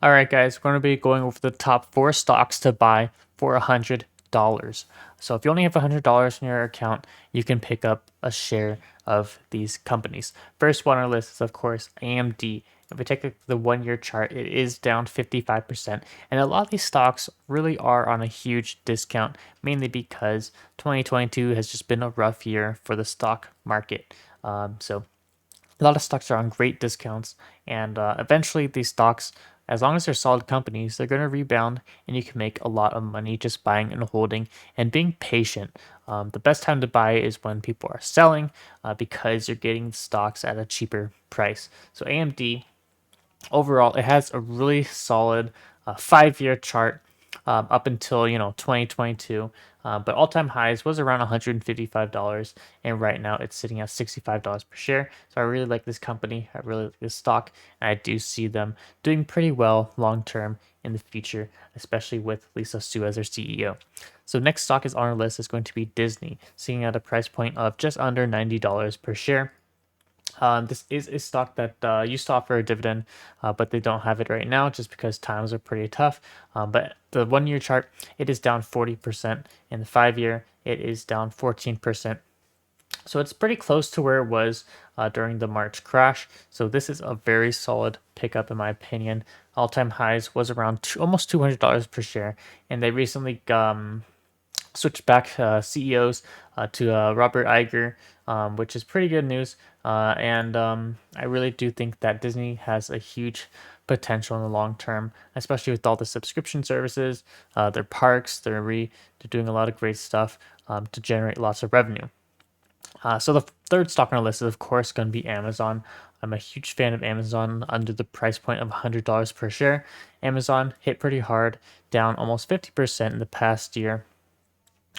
All right, guys, we're going to be going over the top 4 stocks to buy for $100. So if you only have $100 in your account, you can pick up a share of these companies. First one on our list is, of course, AMD. If we take the 1 year chart, it is down 55%. And a lot of these stocks really are on a huge discount, mainly because 2022 has just been a rough year for the stock market. So a lot of stocks are on great discounts, and eventually these stocks, as long as they're solid companies, they're going to rebound, and you can make a lot of money just buying and holding and being patient. The best time to buy is when people are selling, because you're getting stocks at a cheaper price. So AMD, overall, it has a really solid 5 year chart, up until 2022. But all-time highs was around $155, and right now it's sitting at $65 per share. So I really like this company. I really like this stock, and I do see them doing pretty well long term in the future, especially with Lisa Su as their CEO. So next stock is on our list is going to be Disney, sitting at a price point of just under $90 per share. This is a stock that used to offer a dividend, but they don't have it right now just because times are pretty tough. But the 1 year chart, it is down 40%. In the 5 year, it is down 14%. So it's pretty close to where it was during the March crash. So this is a very solid pickup in my opinion. All-time highs was around almost $200 per share, and they recently switched back CEOs to Robert Iger, which is pretty good news. And I really do think that Disney has a huge potential in the long term, especially with all the subscription services, their parks. They're doing a lot of great stuff to generate lots of revenue. So the third stock on our list is, of course, going to be Amazon. I'm a huge fan of Amazon under the price point of $100 per share. Amazon hit pretty hard, down almost 50% in the past year.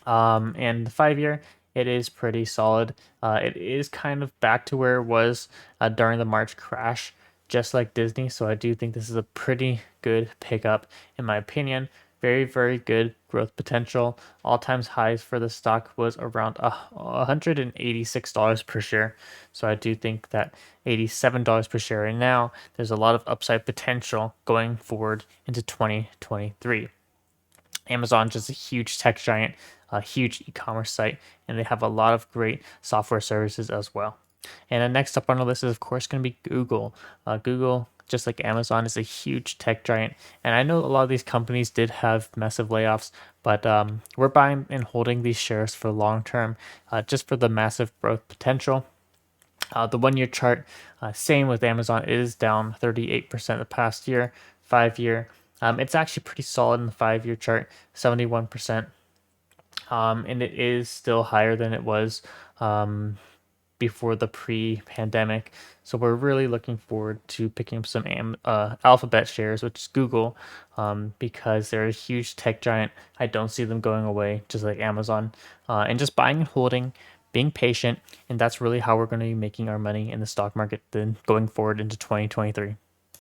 And the 5 year, it is pretty solid. It is kind of back to where it was during the March crash, just like Disney. So I do think this is a pretty good pickup, in my opinion. Very, very good growth potential. All times highs for the stock was around $186 per share. So I do think that $87 per share right now, there's a lot of upside potential going forward into 2023. Amazon just a huge tech giant, a huge e-commerce site, and they have a lot of great software services as well. And then next up on the list is, of course, going to be Google. Google, just like Amazon, is a huge tech giant, and I know a lot of these companies did have massive layoffs, but we're buying and holding these shares for long term, just for the massive growth potential. The 1 year chart, same with Amazon, is down 38% the past year. 5 year, it's actually pretty solid in the 5 year chart, 71%. And it is still higher than it was before the pre-pandemic. So we're really looking forward to picking up some Alphabet shares, which is Google, because they're a huge tech giant. I don't see them going away, just like Amazon. And just buying and holding, being patient, and that's really how we're going to be making our money in the stock market then going forward into 2023.